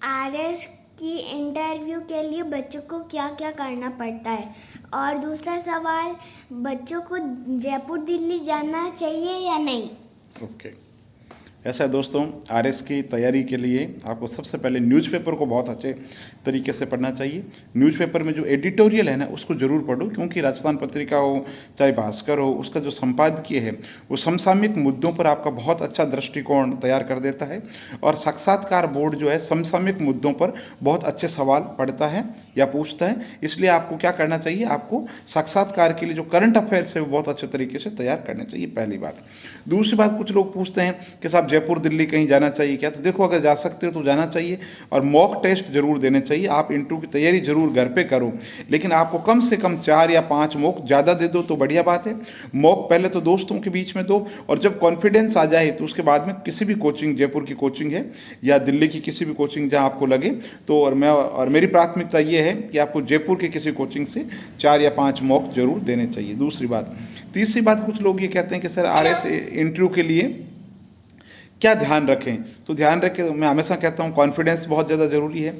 RS की interview के लिए बच्चों को क्या क्या करना पड़ता है। और दूसरा सवाल, बच्चों को जयपुर दिल्ली जाना चाहिए या नहीं। ओके, ऐसा है दोस्तों, आरएस की तैयारी के लिए आपको सबसे पहले न्यूज़पेपर को बहुत अच्छे तरीके से पढ़ना चाहिए। न्यूज़पेपर में जो एडिटोरियल है ना, उसको जरूर पढ़ो, क्योंकि राजस्थान पत्रिका हो चाहे भास्कर हो, उसका जो संपादकीय है वो समसामयिक मुद्दों पर आपका बहुत अच्छा दृष्टिकोण तैयार कर देता है। और साक्षात्कार बोर्ड जो है समसामयिक मुद्दों पर बहुत अच्छे सवाल पढ़ता है या पूछता है। इसलिए आपको क्या करना चाहिए, आपको साक्षात्कार के लिए जो करंट अफेयर्स है वो बहुत अच्छे तरीके से तैयार करने चाहिए, पहली बात। दूसरी बात, कुछ लोग पूछते हैं कि साहब जयपुर दिल्ली कहीं जाना चाहिए क्या, तो देखो अगर जा सकते हो तो जाना चाहिए और मॉक टेस्ट जरूर देने चाहिए। आप इंटरव्यू की तैयारी जरूर घर पे करो, लेकिन आपको कम से कम 4 या 5 मॉक, ज़्यादा दे दो तो बढ़िया बात है। मॉक पहले तो दोस्तों के बीच में दो, और जब कॉन्फिडेंस आ जाए तो उसके बाद में किसी भी कोचिंग, जयपुर की कोचिंग है या दिल्ली की किसी भी कोचिंग जहाँ आपको लगे तो, और मेरी प्राथमिकता ये है कि आपको जयपुर के किसी कोचिंग से 4 या 5 मॉक जरूर देने चाहिए। दूसरी बात। तीसरी बात, कुछ लोग ये कहते हैं कि सर आरएस इंटरव्यू के लिए क्या ध्यान रखें, तो ध्यान रखें, मैं हमेशा कहता हूँ कॉन्फिडेंस बहुत ज़्यादा ज़रूरी है।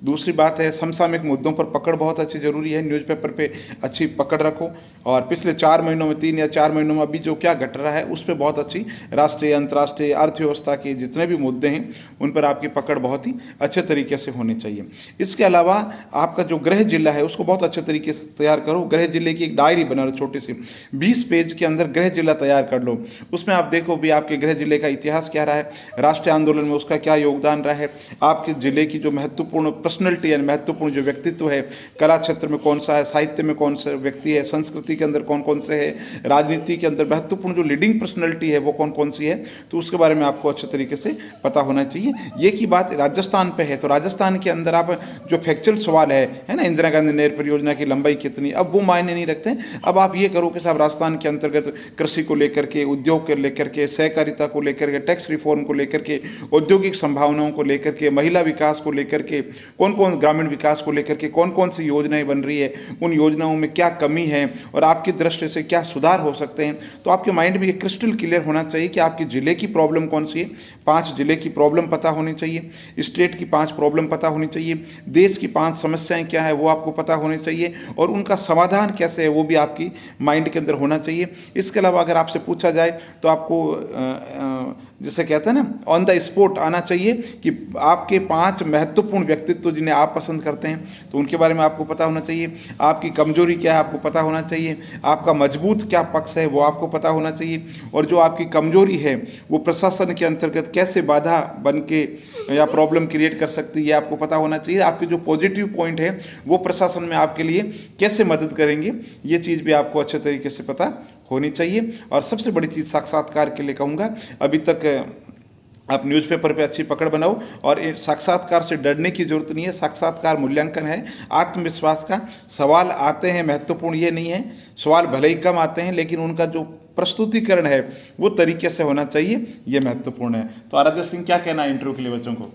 दूसरी बात है, समसामयिक मुद्दों पर पकड़ बहुत अच्छी ज़रूरी है। न्यूज़पेपर पे अच्छी पकड़ रखो, और पिछले 4 महीनों में, 3 या 4 महीनों में अभी जो क्या घट रहा है उस पर बहुत अच्छी, राष्ट्रीय अंतर्राष्ट्रीय अर्थव्यवस्था के जितने भी मुद्दे हैं उन पर आपकी पकड़ बहुत ही अच्छे तरीके से होनी चाहिए। इसके अलावा आपका जो गृह जिला है उसको बहुत अच्छे तरीके से तैयार करो। गृह जिले की एक डायरी बना लो छोटी सी, 20 पेज के अंदर गृह जिला तैयार कर लो। उसमें आप देखो भी आपके गृह जिले का इतिहास क्या रहा है, राष्ट्रीय आंदोलन में उसका क्या योगदान रहा है, आपके जिले की जो महत्वपूर्ण पर्सनैलिटी यानी महत्वपूर्ण जो व्यक्तित्व है, कला क्षेत्र में कौन सा है, साहित्य में कौन सा व्यक्ति है, संस्कृति के अंदर कौन कौन से है, राजनीति के अंदर महत्वपूर्ण जो लीडिंग पर्सनैलिटी है वो कौन कौन सी है, तो उसके बारे में आपको अच्छे तरीके से पता होना चाहिए। ये की बात राजस्थान पे है, तो राजस्थान के अंदर आप जो फैक्चुअल सवाल है ना, इंदिरा गांधी नहर परियोजना की लंबाई कितनी, अब वो मायने नहीं रखते। अब आप ये करो कि साहब राजस्थान के अंतर्गत कृषि को लेकर के, उद्योग को लेकर के, सहकारिता को लेकर के, टैक्स रिफॉर्म को लेकर के, औद्योगिक संभावनाओं को लेकर के, महिला विकास को लेकर के, कौन कौन ग्रामीण विकास को लेकर के कौन कौन सी योजनाएं बन रही है, उन योजनाओं में क्या कमी है और आपकी दृष्टि से क्या सुधार हो सकते हैं। तो आपके माइंड में ये क्रिस्टल क्लियर होना चाहिए कि आपके जिले की प्रॉब्लम कौन सी है, 5 जिले की प्रॉब्लम पता होनी चाहिए, स्टेट की 5 प्रॉब्लम पता होनी चाहिए, देश की 5 समस्याएं क्या है वो आपको पता होनी चाहिए, और उनका समाधान कैसे है वो भी आपकी माइंड के अंदर होना चाहिए। इसके अलावा अगर आपसे पूछा जाए तो आपको जैसे कहते हैं ना, ऑन द स्पॉट आना चाहिए कि आपके 5 महत्वपूर्ण व्यक्तित्व जिन्हें आप पसंद करते हैं तो उनके बारे में आपको पता होना चाहिए। आपकी कमजोरी क्या है आपको पता होना चाहिए, आपका मजबूत क्या पक्ष है वो आपको पता होना चाहिए, और जो आपकी कमजोरी है वो प्रशासन के अंतर्गत कैसे बाधा बन के या प्रॉब्लम क्रिएट कर सकती है आपको पता होना चाहिए। आपके जो पॉजिटिव पॉइंट है वो प्रशासन में आपके लिए कैसे मदद करेंगे, ये चीज़ भी आपको अच्छे तरीके से पता होनी चाहिए। और सबसे बड़ी चीज़ साक्षात्कार के लिए कहूँगा, अभी तक आप न्यूज़पेपर पे अच्छी पकड़ बनाओ, और साक्षात्कार से डरने की जरूरत नहीं है। साक्षात्कार मूल्यांकन है आत्मविश्वास का। सवाल आते हैं, महत्वपूर्ण ये नहीं है, सवाल भले ही कम आते हैं लेकिन उनका जो प्रस्तुतिकरण है वो तरीके से होना चाहिए, ये महत्वपूर्ण है। तो आराध्या सिंह, क्या कहना है इंटरव्यू के लिए बच्चों को?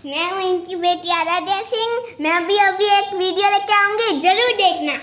मैं हूँ इनकी बेटी आराध्या सिंह, मैं भी अभी एक वीडियो लेके आऊंगी, जरूर देखना।